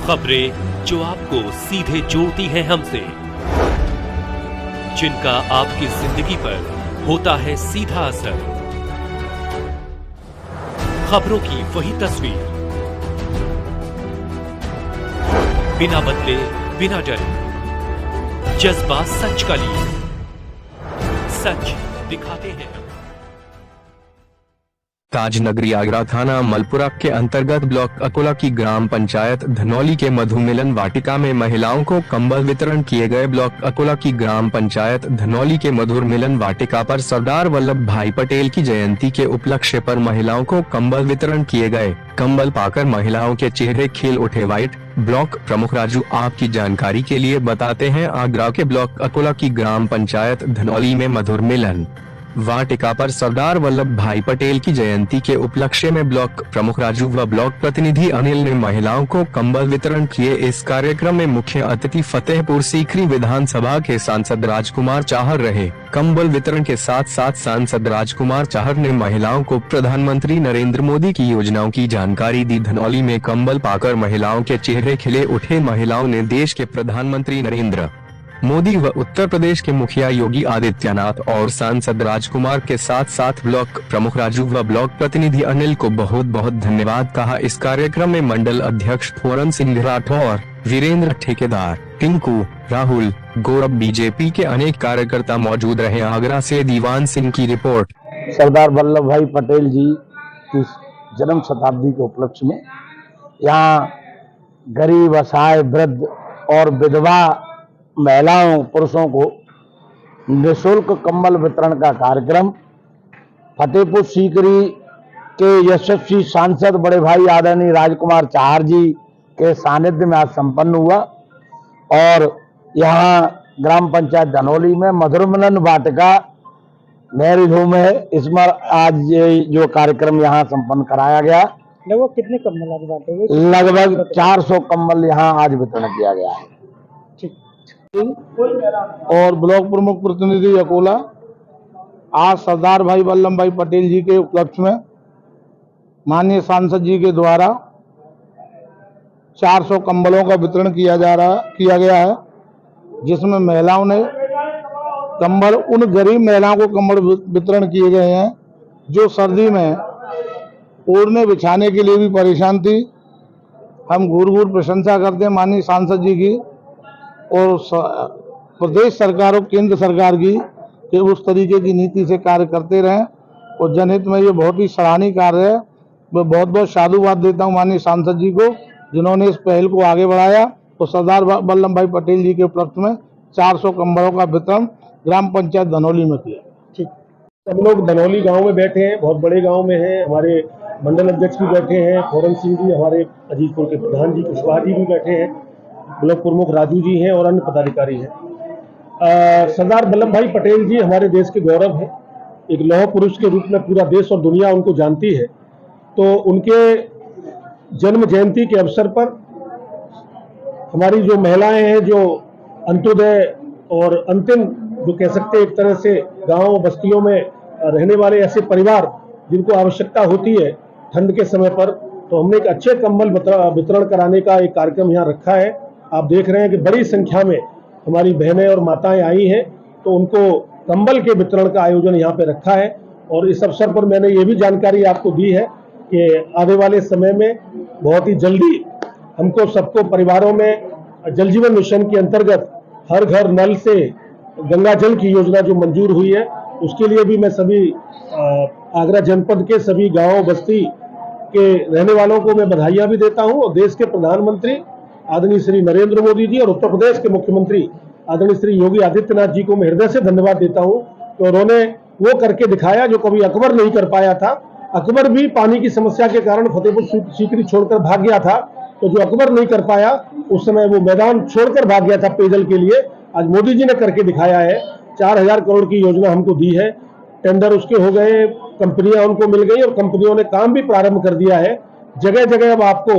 खबरें जो आपको सीधे जोड़ती हैं हमसे, जिनका आपकी जिंदगी पर होता है सीधा असर। खबरों की वही तस्वीर, बिना बदले बिना डरे, जज्बा सच का लिए, सच दिखाते हैं। ताजनगरी आगरा थाना मलपुरा के अंतर्गत ब्लॉक अकोला की ग्राम पंचायत धनौली के मधुमिलन वाटिका में महिलाओं को कंबल वितरण किए गए। ब्लॉक अकोला की ग्राम पंचायत धनौली के मधुमिलन वाटिका पर सरदार वल्लभ भाई पटेल की जयंती के उपलक्ष्य पर महिलाओं को कंबल वितरण किए गए। कंबल पाकर महिलाओं के चेहरे खिल उठे। व्हाइट ब्लॉक प्रमुख राजू आपकी जानकारी के लिए बताते हैं, आगरा के ब्लॉक अकोला की ग्राम पंचायत धनौली में मधुमिलन वाटिका पर सरदार वल्लभ भाई पटेल की जयंती के उपलक्ष्य में ब्लॉक प्रमुख राजू व ब्लॉक प्रतिनिधि अनिल ने महिलाओं को कंबल वितरण किए। इस कार्यक्रम में मुख्य अतिथि फतेहपुर सीकरी विधानसभा के सांसद राजकुमार चाहर रहे। कंबल वितरण के साथ साथ सांसद राजकुमार चाहर ने महिलाओं को प्रधानमंत्री नरेंद्र मोदी की योजनाओं की जानकारी दी। धनौली में कंबल पाकर महिलाओं के चेहरे खिले उठे। महिलाओं ने देश के प्रधानमंत्री नरेंद्र मोदी व उत्तर प्रदेश के मुखिया योगी आदित्यनाथ और सांसद राजकुमार के साथ साथ ब्लॉक प्रमुख राजू व ब्लॉक प्रतिनिधि अनिल को बहुत बहुत धन्यवाद कहा। इस कार्यक्रम में मंडल अध्यक्ष पूरन सिंह राठौर, वीरेंद्र ठेकेदार, टिंकू, राहुल, गौरव, बीजेपी के अनेक कार्यकर्ता मौजूद रहे। आगरा से दीवान सिंह की रिपोर्ट। सरदार वल्लभ भाई पटेल जी की जन्म शताब्दी के उपलक्ष्य में यहाँ गरीब, असहाय, वृद्ध और विधवा महिलाओं पुरुषों को निःशुल्क कंबल वितरण का कार्यक्रम फतेहपुर सीकरी के यशस्वी सांसद बड़े भाई आदरणीय राजकुमार चाहर जी के सानिध्य में आज संपन्न हुआ। और यहाँ ग्राम पंचायत धनौली में मधुमिलन वाटिका नेहरू होम है, इसमें आज ये जो कार्यक्रम यहाँ संपन्न कराया गया। लगभग कितने कंबल आज बांटे गए? लगभग 400 कंबल यहाँ आज वितरण किया गया है। और ब्लॉक प्रमुख प्रतिनिधि अकोला आज सरदार भाई वल्लभ भाई पटेल जी के उपलक्ष्य में माननीय सांसद जी के द्वारा 400 कंबलों का वितरण किया गया है, जिसमें महिलाओं ने कंबल, उन गरीब महिलाओं को कंबल वितरण किए गए हैं जो सर्दी में ओढ़ने बिछाने के लिए भी परेशान थी। हम घूर प्रशंसा करते हैं माननीय सांसद जी की और प्रदेश सरकार और केंद्र सरकार की कि उस तरीके की नीति से कार्य करते रहें और जनहित में ये बहुत ही सराहनीय कार्य है। मैं बहुत बहुत साधुवाद देता हूं माननीय सांसद जी को, जिन्होंने इस पहल को आगे बढ़ाया और सरदार वल्लभ भाई पटेल जी के उपलक्ष्य में 400 कंबलों का वितरण ग्राम पंचायत धनौली में किया। ठीक, हम लोग धनौली गाँव में बैठे हैं, बहुत बड़े गाँव में हैं। हमारे मंडल अध्यक्ष भी बैठे हैं, पूरन सिंह जी, हमारे अजीतपुर के प्रधान जी कुशवाहा जी भी बैठे हैं, ब्लॉक प्रमुख राजू जी हैं और अन्य पदाधिकारी हैं। सरदार वल्लभ भाई पटेल जी हमारे देश के गौरव हैं। एक लौह पुरुष के रूप में पूरा देश और दुनिया उनको जानती है। तो उनके जन्म जयंती के अवसर पर हमारी जो महिलाएं हैं, जो अंत्योदय और अंतिम जो कह सकते हैं एक तरह से गांव बस्तियों में रहने वाले ऐसे परिवार जिनको आवश्यकता होती है ठंड के समय पर, तो हमने एक अच्छे कंबल वितरण कराने का एक कार्यक्रम यहाँ रखा है। आप देख रहे हैं कि बड़ी संख्या में हमारी बहनें और माताएं आई हैं, तो उनको कंबल के वितरण का आयोजन यहाँ पे रखा है। और इस अवसर पर मैंने ये भी जानकारी आपको दी है कि आने वाले समय में बहुत ही जल्दी हमको सबको परिवारों में जल जीवन मिशन के अंतर्गत हर घर नल से गंगा जल की योजना जो मंजूर हुई है, उसके लिए भी मैं सभी आगरा जनपद के सभी गाँव बस्ती के रहने वालों को मैं बधाइयाँ भी देता हूँ। और देश के प्रधानमंत्री आदरणीय श्री नरेंद्र मोदी जी और उत्तर प्रदेश के मुख्यमंत्री आदरणीय श्री योगी आदित्यनाथ जी को मैं हृदय से धन्यवाद देता हूं कि उन्होंने वो करके दिखाया जो कभी अकबर नहीं कर पाया था। अकबर भी पानी की समस्या के कारण फतेहपुर सीकरी छोड़कर भाग गया था, तो जो अकबर नहीं कर पाया उस समय वो मैदान छोड़कर भाग गया था पेयजल के लिए, आज मोदी जी ने करके दिखाया है। 4000 करोड़ की योजना हमको दी है, टेंडर उसके हो गए, कंपनियां उनको मिल गई और कंपनियों ने काम भी प्रारंभ कर दिया है। जगह जगह अब आपको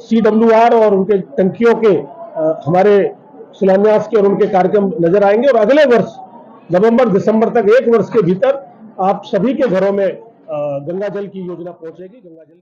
CWR और उनके टंकियों के हमारे शिलान्यास के और उनके कार्यक्रम नजर आएंगे। और अगले वर्ष नवंबर दिसंबर तक 1 वर्ष के भीतर आप सभी के घरों में गंगा जल की योजना पहुंचेगी। गंगा जल